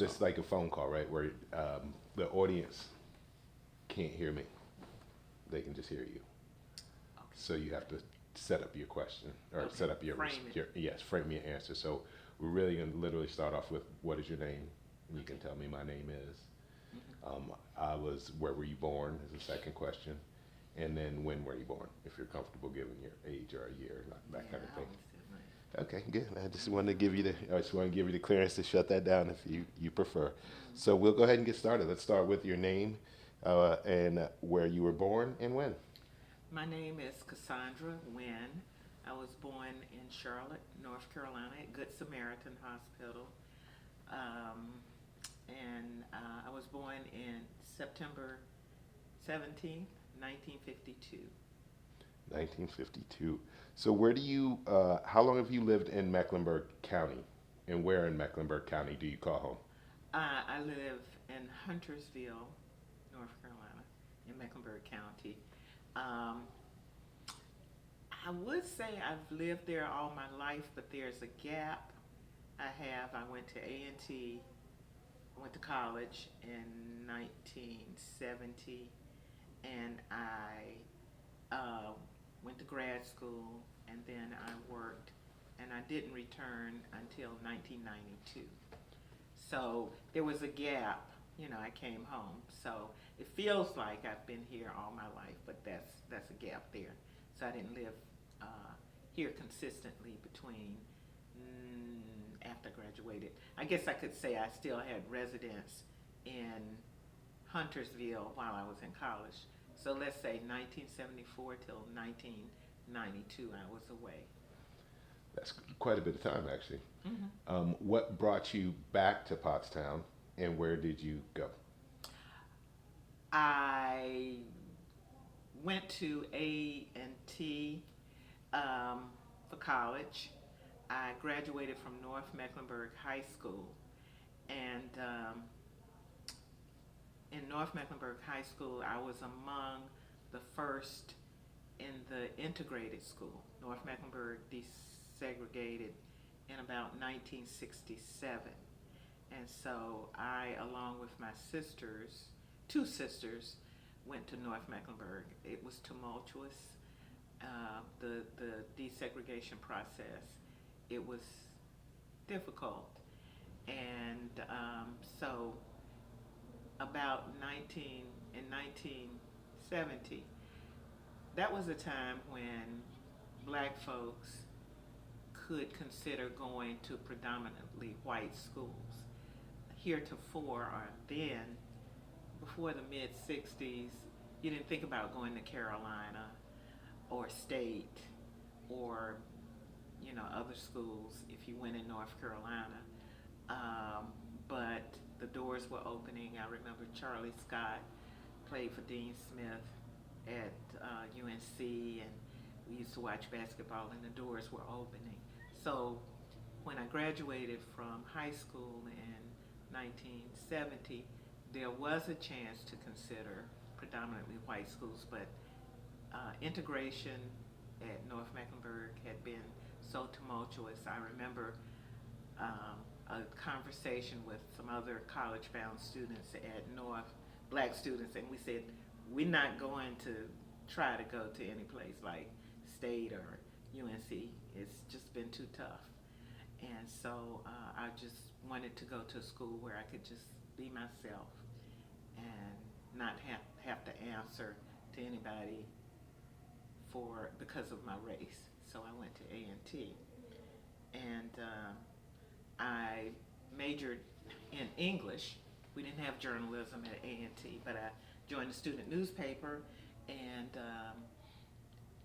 It's like a phone call, right? Where the audience can't hear me; they can just hear you. So you have to set up your question or Okay, set up frame it. your yes, frame your answer. So we're really going to literally start off with what is your name? And you can Okay. tell me my name is. Hmm. I was where were you born is the second question, and then when were you born? If you're comfortable giving your age or a year, that Yeah, kind of I thing. always said mine. Okay, good. I just Hmm. wanted to give you the I just want to give you the clearance to shut that down if you prefer. So Hmm. we'll go ahead and get started. Let's start with your name and where you were born and when. My name is Cassandra Wynn. I was born in Charlotte, North Carolina, at Good Samaritan Hospital. Um, and I was born in September 17th, 1952. 1952. So where do you? How long have you lived in Mecklenburg County, and where in Mecklenburg County do you call home? I live in Huntersville, North Carolina, in Mecklenburg County. Um, I would say I've lived there all my life, but there's a gap. I went to A&T. I went to college in 1970, and I went to grad school, and then I worked, and I didn't return until 1992. So there was a gap. I came home. So it feels like I've been here all my life, but that's a gap there. So I didn't live here consistently between after I graduated. I guess I could say I still had residence in Huntersville while I was in college. So let's say 1974 till 1992, I was away. That's quite a bit of time, actually. Hmm. What brought you back to Pottstown, and where did you go? I went to A&T for college. I graduated from North Mecklenburg High School, and in North Mecklenburg High School, I was among the first in the integrated school. North Mecklenburg desegregated in about 1967. And so I, along with my sisters, two sisters, went to North Mecklenburg. It was tumultuous. The desegregation process. It was difficult, and so about 1970, that was a time when black folks could consider going to predominantly white schools. Heretofore, or then, before the mid 60s, you didn't think about going to Carolina or State or other schools if you went in North Carolina. Um, but the doors were opening. I remember Charlie Scott played for Dean Smith at UNC, and we used to watch basketball, and the doors were opening. So when I graduated from high school in 1970, there was a chance to consider predominantly white schools, but integration at North Mecklenburg had been so tumultuous. I remember a conversation with some other college bound students at North, black students, and we said, we're not going to try to go to any place like State or UNC. It's just been too tough. And so I just wanted to go to a school where I could just be myself and not have to answer to anybody because of my race. So I went to A&T, and I majored in English. We didn't have journalism at A&T, but I joined the student newspaper and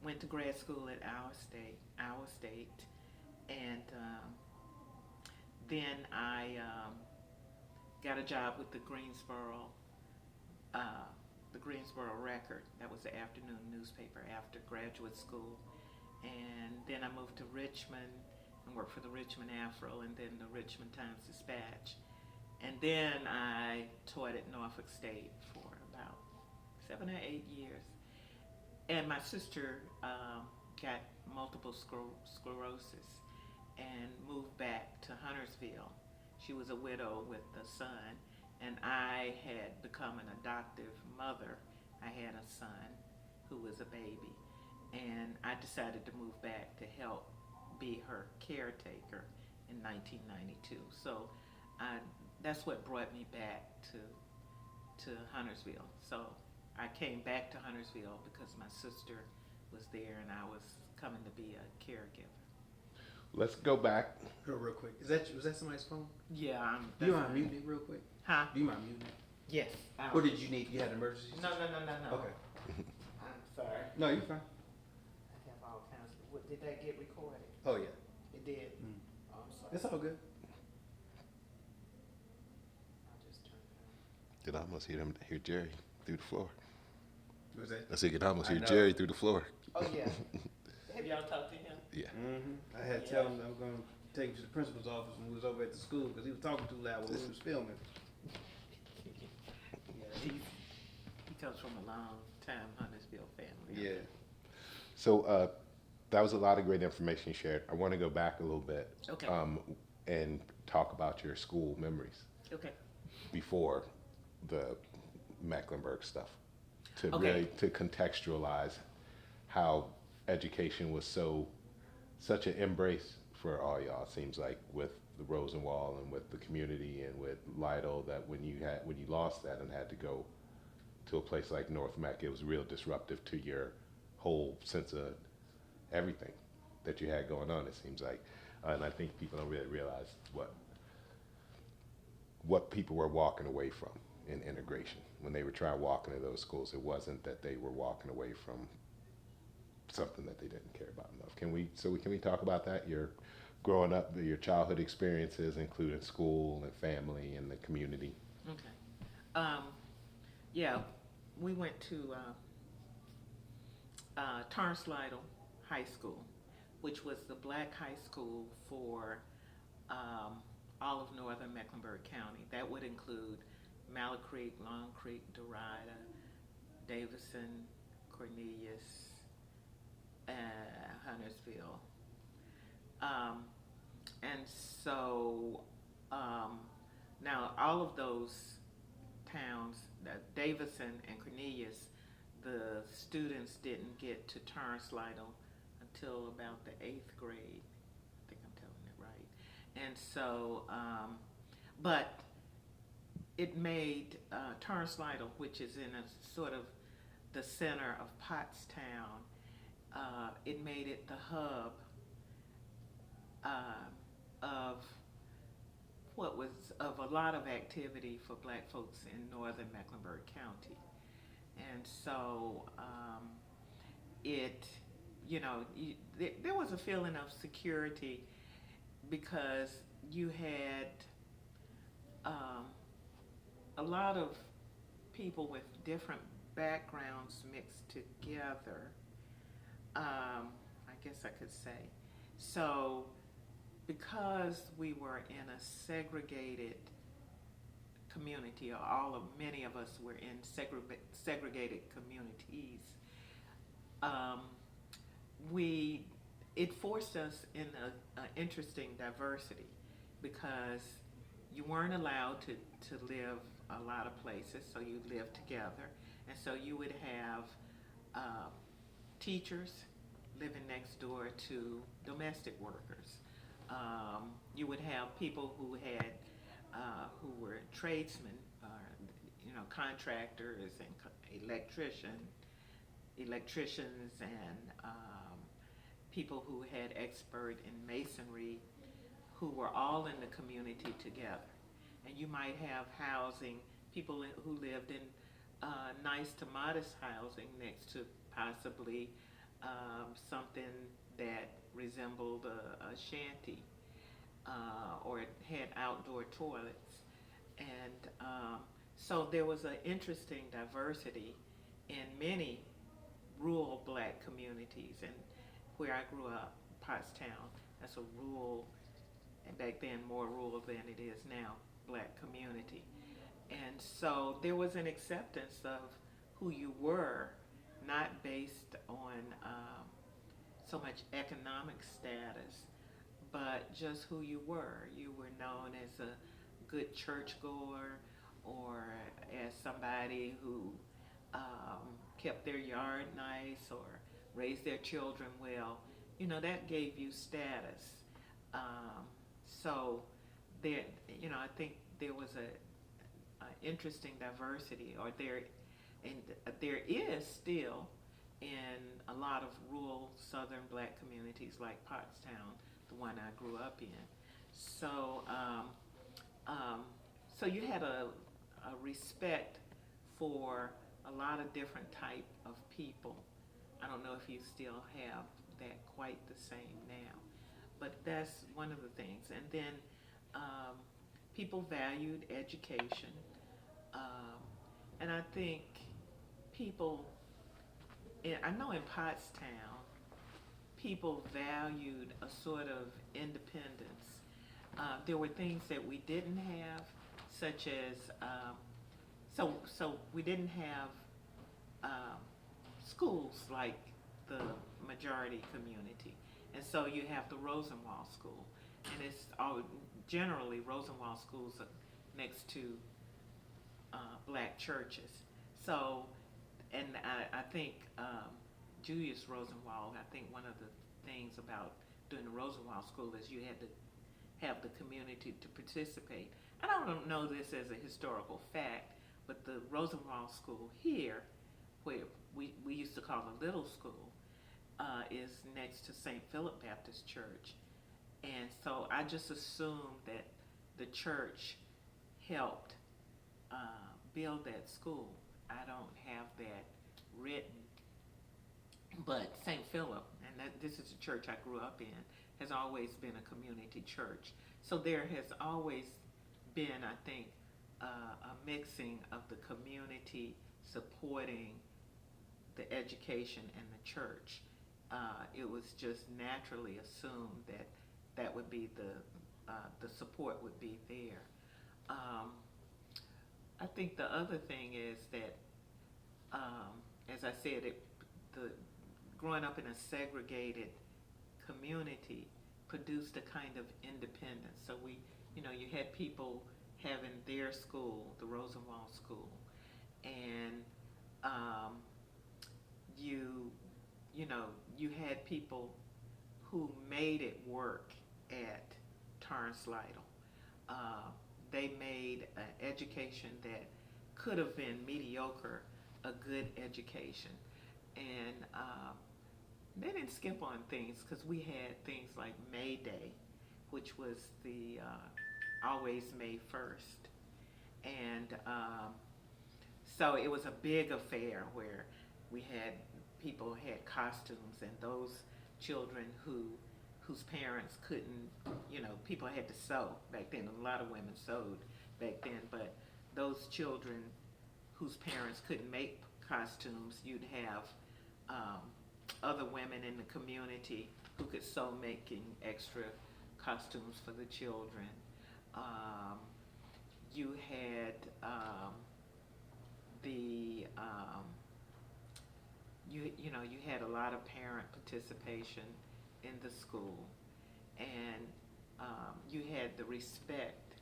went to grad school at our state, and then I got a job with uh, the Greensboro Record. That was the afternoon newspaper after graduate school, and then I moved to Richmond and worked for the Richmond Afro and then the Richmond Times Dispatch. And then I taught at Norfolk State for about 7 or 8 years. And my sister got multiple sclerosis and moved back to Huntersville. She was a widow with a son, and I had become an adoptive mother. I had a son who was a baby, and I decided to move back to help be her caretaker in 1992. So I, that's what brought me back to Huntersville. So I came back to Huntersville because my sister was there and I was coming to be a caregiver. Let's go back. Real quick. Was that somebody's phone? Yeah, Do you mind muting it real quick? Huh? Do you mind muting it? Yes. Or did you need? You had an emergency? No. Okay. I'm sorry. No, you're fine. I have all kinds of. What, did that get recorded? Oh yeah. It did. Mm. Oh, I'm sorry. It's all good. I'll just turn it on. Did I almost hear Jerry through the floor? What was that? I said, you could almost I hear know. Jerry through the floor. Oh yeah. Have y'all talked to him? Yeah. Mm-hmm. I had to tell him that I was going to take him to the principal's office when we was over at the school because he was talking too loud when we was filming. Yeah, he comes from a long time Huntersville family. Yeah. So that was a lot of great information you shared. I want to go back a little bit. Okay. And talk about your school memories Okay. before the Mecklenburg stuff, to Okay. really to contextualize how education was such an embrace for all y'all. It seems like with the Rosenwall and with the community and with Lytle, that when you lost that and had to go to a place like North Meck, it was real disruptive to your whole sense of everything that you had going on. It seems like, and I think people don't really realize what people were walking away from in integration when they were trying to walk into those schools. It wasn't that they were walking away from something that they didn't care about enough. Can we talk about that? Your growing up, your childhood experiences, including school and family and the community. Okay. Yeah, we went to Torrance Lytle High School, which was the black high school for all of northern Mecklenburg County. That would include Mallet Creek, Long Creek, Derrida, Davison, Cornelius, Huntersville. And so now all of those towns, Davison and Cornelius, the students didn't get to Torrance Lytle until about the 8th grade. I think I'm telling it right. And so, but it made Torrance Lytle, which is in a sort of the center of Pottstown, it made it the hub of a lot of activity for black folks in northern Mecklenburg County. And so there was a feeling of security because you had a lot of people with different backgrounds mixed together, I guess I could say. So because we were in a segregated community, or many of us were in segregated communities, it forced us in an interesting diversity because you weren't allowed to live a lot of places, so you lived together. And so you would have teachers living next door to domestic workers. You would have people who were tradesmen, contractors and electricians and people who had expert in masonry, who were all in the community together. And you might have housing, people who lived in nice to modest housing next to possibly something that resembled a shanty, or it had outdoor toilets. And so there was an interesting diversity in many rural black communities. And where I grew up, Pottstown, that's a rural, and back then more rural than it is now, black community. And so there was an acceptance of who you were, not based on so much economic status, but just who you were. You were known as good churchgoer or as somebody who kept their yard nice or raised their children well, that gave you status. So there, I think there was a interesting diversity, or there is still in a lot of rural southern black communities like Pottstown, the one I grew up in. So, so you had a respect for a lot of different type of people. I don't know if you still have that quite the same now, but that's one of the things. And then people valued education, and I think people, I know in Pottstown, people valued a sort of independence. There were things that we didn't have, such as so we didn't have schools like the majority community, and so you have the Rosenwald School, and it's generally Rosenwald schools are next to black churches. So, and I think Julius Rosenwald, I think one of the things about doing the Rosenwald School is you had to have the community to participate. And I don't know this as a historical fact, but the Rosenwald School here, where we used to call the little school, is next to St. Philip Baptist Church. And so I just assumed that the church helped build that school. I don't have that written, but St. Philip, and this is the church I grew up in, has always been a community church. So there has always been, I think, a mixing of the community supporting the education and the church. It was just naturally assumed that that would be the support would be there. I think the other thing is that, as I said, growing up in a segregated community produced a kind of independence. So you had people having their school, the Rosenwald School, and you had people who made it work at Torrance Lytle. They made an education that could have been mediocre, a good education. And they didn't skip on things, because we had things like May Day, which was the always May 1st. And so it was a big affair where people had costumes, and those children whose parents couldn't, people had to sew back then. A lot of women sewed back then, but those children whose parents couldn't make costumes, you'd have other women in the community who could sew, making extra costumes for the children. You had you had a lot of parent participation in the school, and you had the respect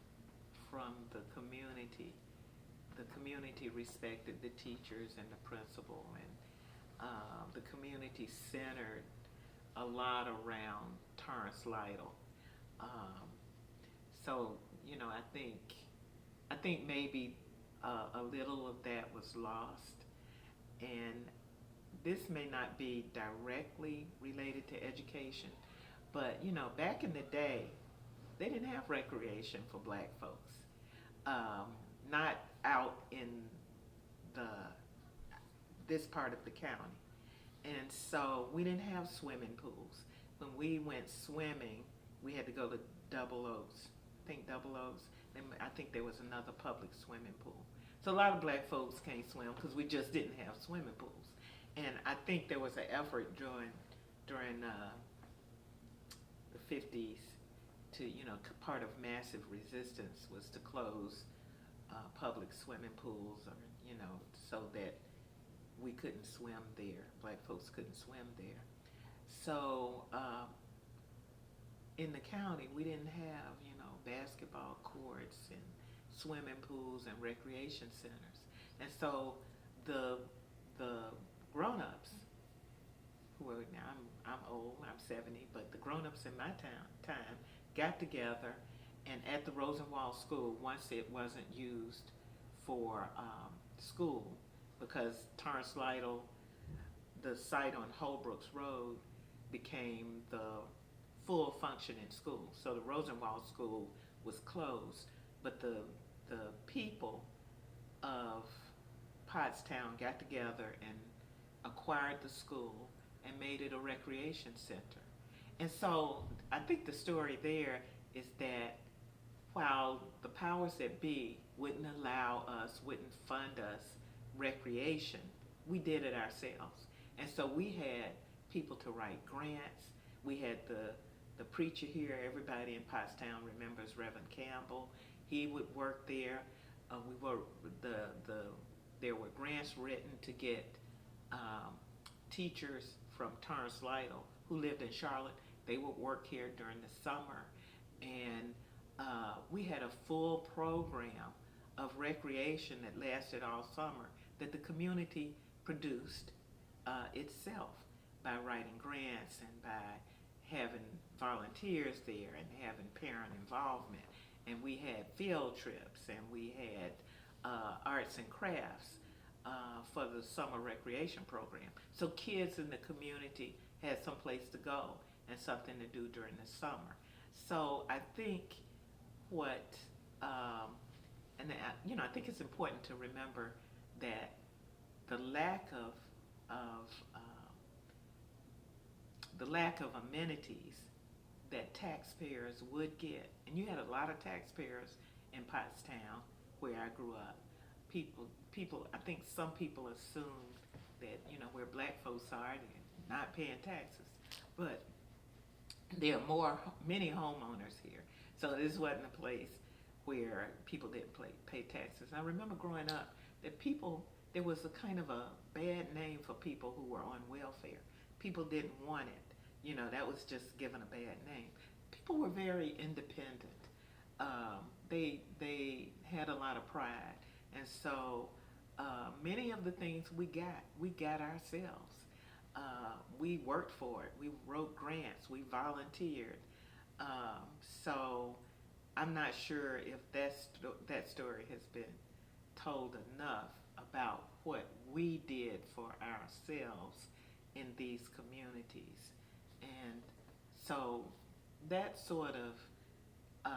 from the community. The community respected the teachers and the principal, and the community centered a lot around Torrance Lytle. So I think maybe a little of that was lost, and this may not be directly related to education, but back in the day, they didn't have recreation for black folks. Not out in this part of the county. And so we didn't have swimming pools. When we went swimming, we had to go to Double Oaks. And I think there was another public swimming pool. So a lot of black folks can't swim because we just didn't have swimming pools. And I think there was an effort during the 50s to, part of massive resistance was to close public swimming pools, or so that we couldn't swim there. Black folks couldn't swim there. So in the county, we didn't have basketball courts and swimming pools and recreation centers. And so the the grown-ups who are now I'm old, I'm 70, but the grown-ups in my time got together, and at the Rosenwald School, once it wasn't used for school, because Torrance Lytle, the site on Holbrooks Road, became the full functioning school. So the Rosenwald School was closed, but the people of Pottstown got together and acquired the school and made it a recreation center. And so I think the story there is that while the powers that be wouldn't allow us, wouldn't fund us recreation, we did it ourselves. And so we had people to write grants. We had the preacher here. Everybody in Pottstown remembers Reverend Campbell. He would work there. We were there were grants written to get teachers from Torrance Lytle who lived in Charlotte. They would work here during the summer, and we had a full program of recreation that lasted all summer that the community produced itself by writing grants and by having volunteers there and having parent involvement. And we had field trips, and we had arts and crafts for the summer recreation program. So kids in the community had some place to go and something to do during the summer. So I think I think it's important to remember that the lack of amenities that taxpayers would get, and you had a lot of taxpayers in Pottstown where I grew up. I think some people assume that where black folks are, they're not paying taxes, but there are many homeowners here. So this wasn't a place where people didn't pay taxes. I remember growing up that there was a kind of a bad name for people who were on welfare. People didn't want it. That was just given a bad name. People were very independent. They had a lot of pride. And so many of the things we got ourselves. We worked for it. We wrote grants. We volunteered. So I'm not sure if that story has been told enough about what we did for ourselves in these communities. And so that sort of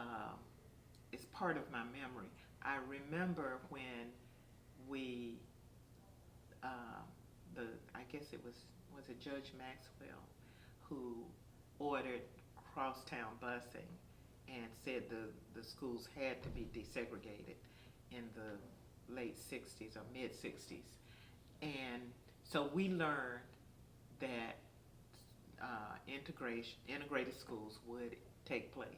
is part of my memory. I remember when we, I guess it was it Judge Maxwell who ordered crosstown busing and said the schools had to be desegregated in the late 60s or mid 60s. And so we learned that integrated schools would take place.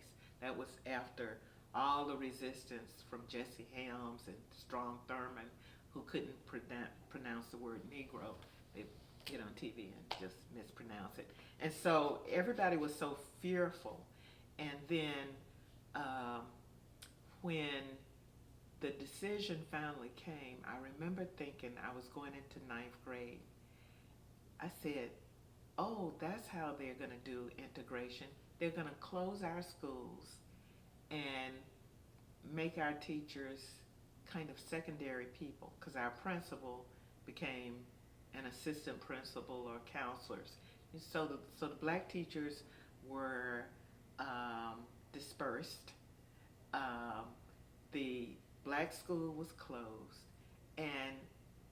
That was after all the resistance from Jesse Helms and Strom Thurmond, who couldn't pronounce the word Negro. They get on TV and just mispronounce it. And so everybody was so fearful. And then when the decision finally came, I remember thinking, I was going into 9th grade. I said, oh, that's how they're going to do integration. They're going to close our schools and make our teachers kind of secondary people, because our principal became an assistant principal or counselors. And so the black teachers were dispersed. The black school was closed, and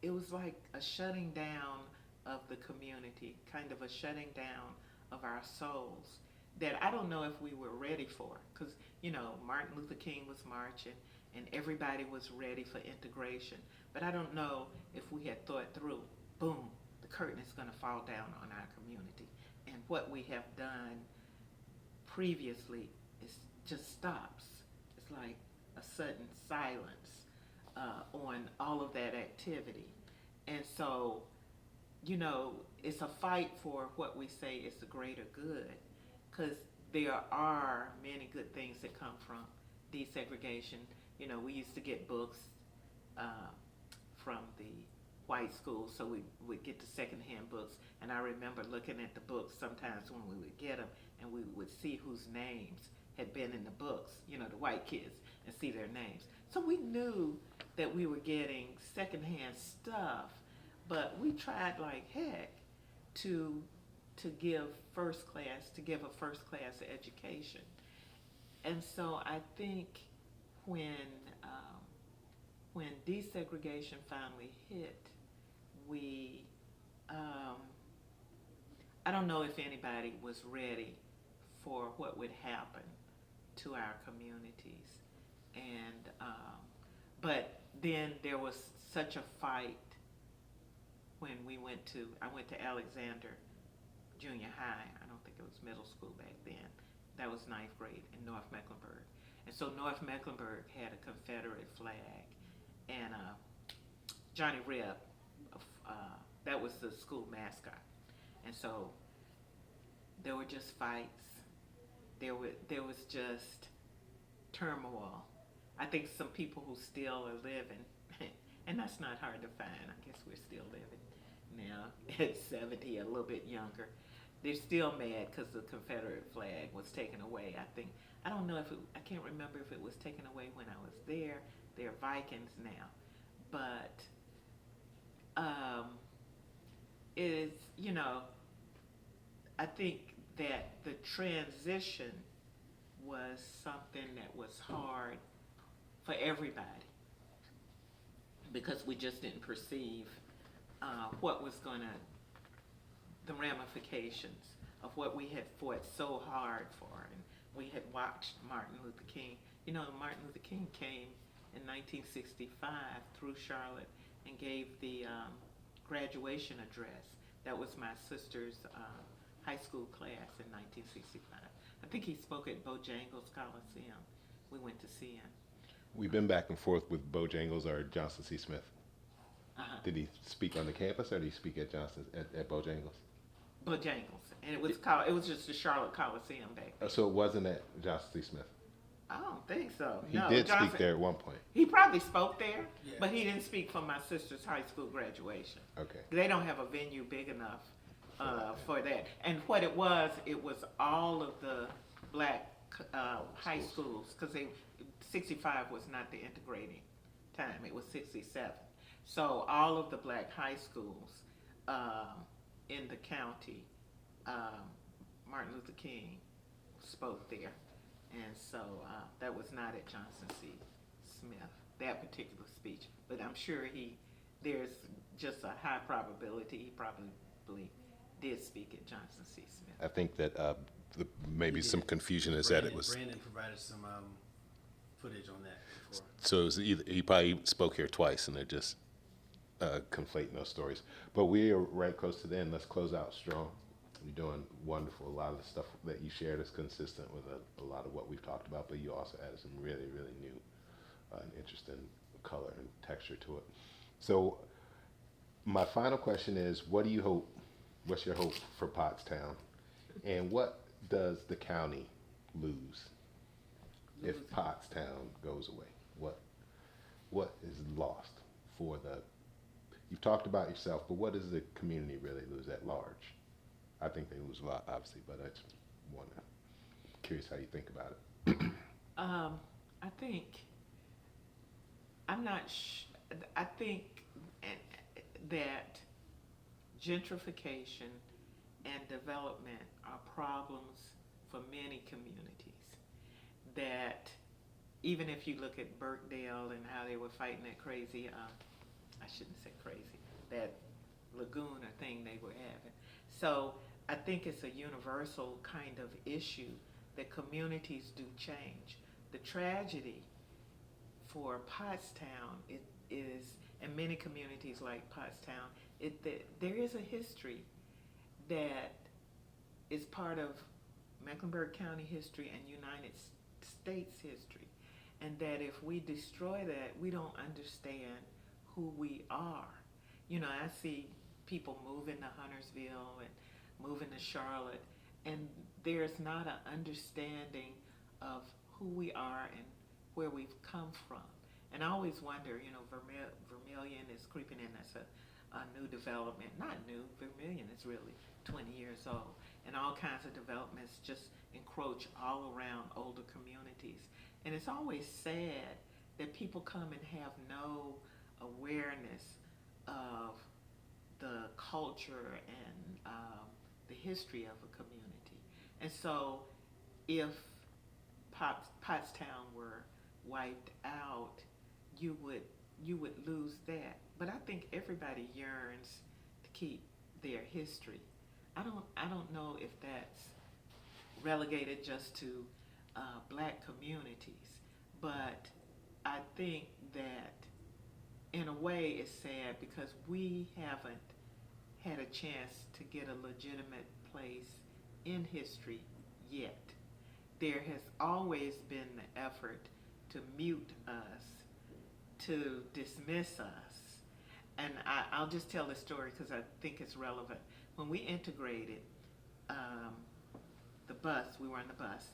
it was like a shutting down of the community, kind of a shutting down of our souls that I don't know if we were ready for, because Martin Luther King was marching and everybody was ready for integration, but I don't know if we had thought through, boom, the curtain is going to fall down on our community, and what we have done previously just stops. It's like a sudden silence on all of that activity. And so it's a fight for what we say is the greater good, because there are many good things that come from desegregation. You know, we used to get books uh, from the white schools, so we would get the secondhand books. And I remember looking at the books sometimes when we would get them, and we would see whose names had been in the books, you know, the white kids, and see their names. So we knew that we were getting secondhand stuff, but we tried like heck to give a first class education. And so I think when um, when desegregation finally hit, we um, I don't know if anybody was ready for what would happen to our communities, and but then there was such a fight when I went to Alexander Junior High. I don't think it was middle school back then. That was ninth grade in North Mecklenburg. And so North Mecklenburg had a Confederate flag, and Johnny Reb, that was the school mascot. And so there were just fights. There was just turmoil. I think some people who still are living, and that's not hard to find. I guess we're still living now at 70, a little bit younger. They're still mad because the Confederate flag was taken away. I don't know I can't remember if it was taken away when I was there. They're Vikings now. But it is, you know, I think that the transition was something that was hard for everybody because we just didn't perceive what was the ramifications of what we had fought so hard for. And we had watched Martin Luther King. You know, Martin Luther King came in 1965 through Charlotte and gave the graduation address. That was my sister's high school class in 1965. I think he spoke at Bojangles Coliseum. We went to see him. We've been back and forth with Bojangles or Johnson C. Smith. Uh-huh. Did he speak on the campus or did he speak at at Bojangles? Bojangles, and it was just the Charlotte Coliseum back then. So it wasn't at Johnson C. Smith. I don't think so. He No, did Johnson, speak there at one point. He probably spoke there, Yeah. but he didn't speak for my sister's high school graduation. Okay. They don't have a venue big enough for that. And what it was all of the black high schools, because 65 was not the integrating time, it was 67. So all of the black high schools in the county, Martin Luther King spoke there. And so that was not at Johnson C. Smith, that particular speech. But I'm sure there's just a high probability he probably did speak at Johnson C. Smith. I think that maybe some confusion is Brandon, that it was. Brandon provided some footage on that before. So it was he probably spoke here twice, and they're just conflating those stories. But we are right close to the end. Let's close out strong. You're doing wonderful. A lot of the stuff that you shared is consistent with a lot of what we've talked about, but you also added some really, really new and interesting color and texture to it. So my final question is, what's your hope for Pottstown? And what does the county lose if Pottstown goes away? What is lost for you've talked about yourself, but what does the community really lose at large? I think they lose a lot, obviously, but I just curious how you think about it. I think, I'm not I think that gentrification and development are problems for many communities. That even if you look at Burkdale and how they were fighting that crazy, I shouldn't say crazy, that lagoon or thing they were having. So I think it's a universal kind of issue that communities do change. The tragedy for Pottstown is, and many communities like Pottstown, there is a history that is part of Mecklenburg County history and United States history. And that if we destroy that, we don't understand who we are. You know, I see people moving to Huntersville and moving to Charlotte, and there's not an understanding of who we are and where we've come from. And I always wonder, you know, Vermilion is creeping in. That's a new development. Not new, Vermilion is really 20 years old. And all kinds of developments just encroach all around older communities. And it's always sad that people come and have no awareness of the culture and the history of a community. And so if Pottstown were wiped out, you would lose that. But I think everybody yearns to keep their history. I don't know if that's relegated just to black communities, but I think that in a way it's sad because we haven't had a chance to get a legitimate place in history yet. There has always been the effort to mute us, to dismiss us. And I'll just tell this story because I think it's relevant. When we integrated the bus, we were on the bus,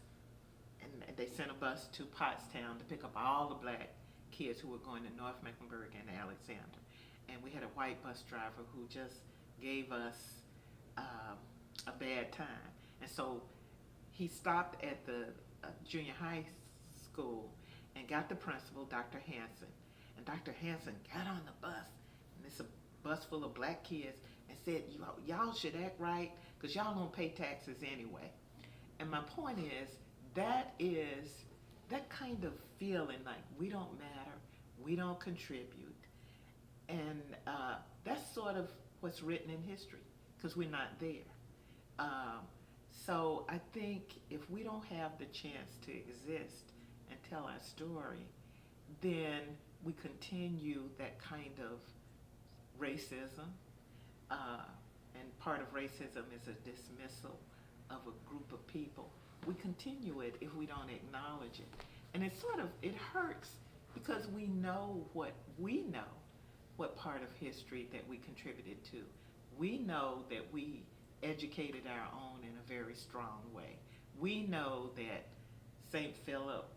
and they sent a bus to Pottstown to pick up all the black kids who were going to North Mecklenburg and Alexander. And we had a white bus driver who just gave us a bad time. And so he stopped at the junior high school and got the principal, Dr. Hanson. And Dr. Hanson got on the bus, and it's a bus full of black kids, and said, y'all should act right because y'all don't pay taxes anyway. And my point is that kind of feeling like we don't matter, we don't contribute, and that's sort of what's written in history because we're not there. So I think if we don't have the chance to exist and tell our story, then we continue that kind of racism, and part of racism is a dismissal of a group of people. We continue it if we don't acknowledge it. And it hurts because we know what part of history that we contributed to. We know that we educated our own in a very strong way. We know that St. Philip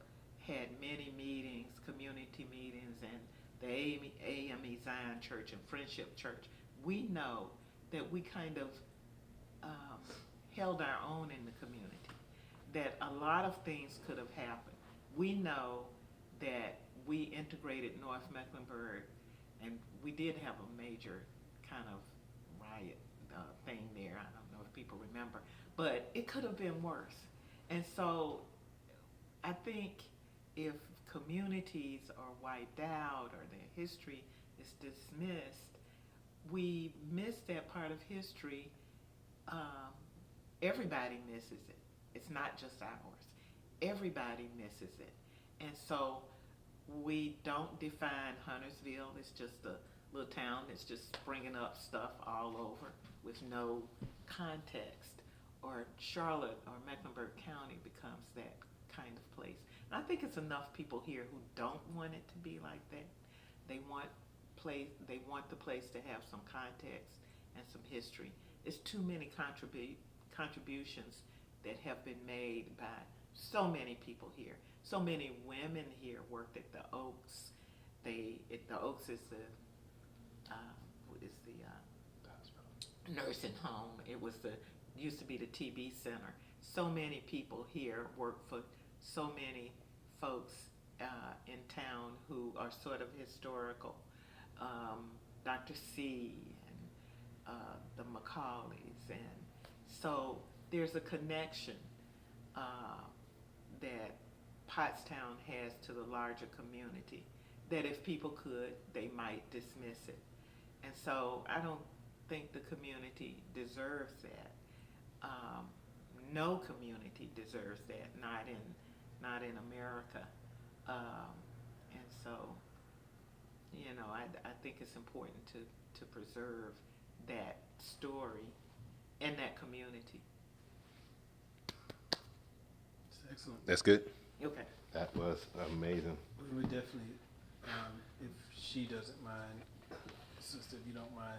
had many meetings, community meetings, and the AME Zion Church and Friendship Church. We know that we kind of held our own in the community, that a lot of things could have happened. We know that we integrated North Mecklenburg, and we did have a major kind of riot thing there. I don't know if people remember, but it could have been worse. And so I think if communities are wiped out or their history is dismissed, we miss that part of history. Everybody misses it. It's not just ours. Everybody misses it. And so we don't define Huntersville. It's just a little town that's just springing up stuff all over with no context. Or Charlotte or Mecklenburg County becomes that kind of place. And I think it's enough people here who don't want it to be like that. They want the place to have some context and some history. It's too many contributions that have been made by so many people here. So many women here worked at the Oaks. The Oaks is the nursing home. Used to be the TB center. So many people here work for so many folks in town who are sort of historical. Dr. C and the Macaulays, and so there's a connection that Pottstown has to the larger community that if people could, they might dismiss it. And so I don't think the community deserves that. No community deserves that, not in America. And so, I think it's important to preserve that story and that community. It's excellent. That's good. Okay. That was amazing. We would definitely, if she doesn't mind, sister, if you don't mind,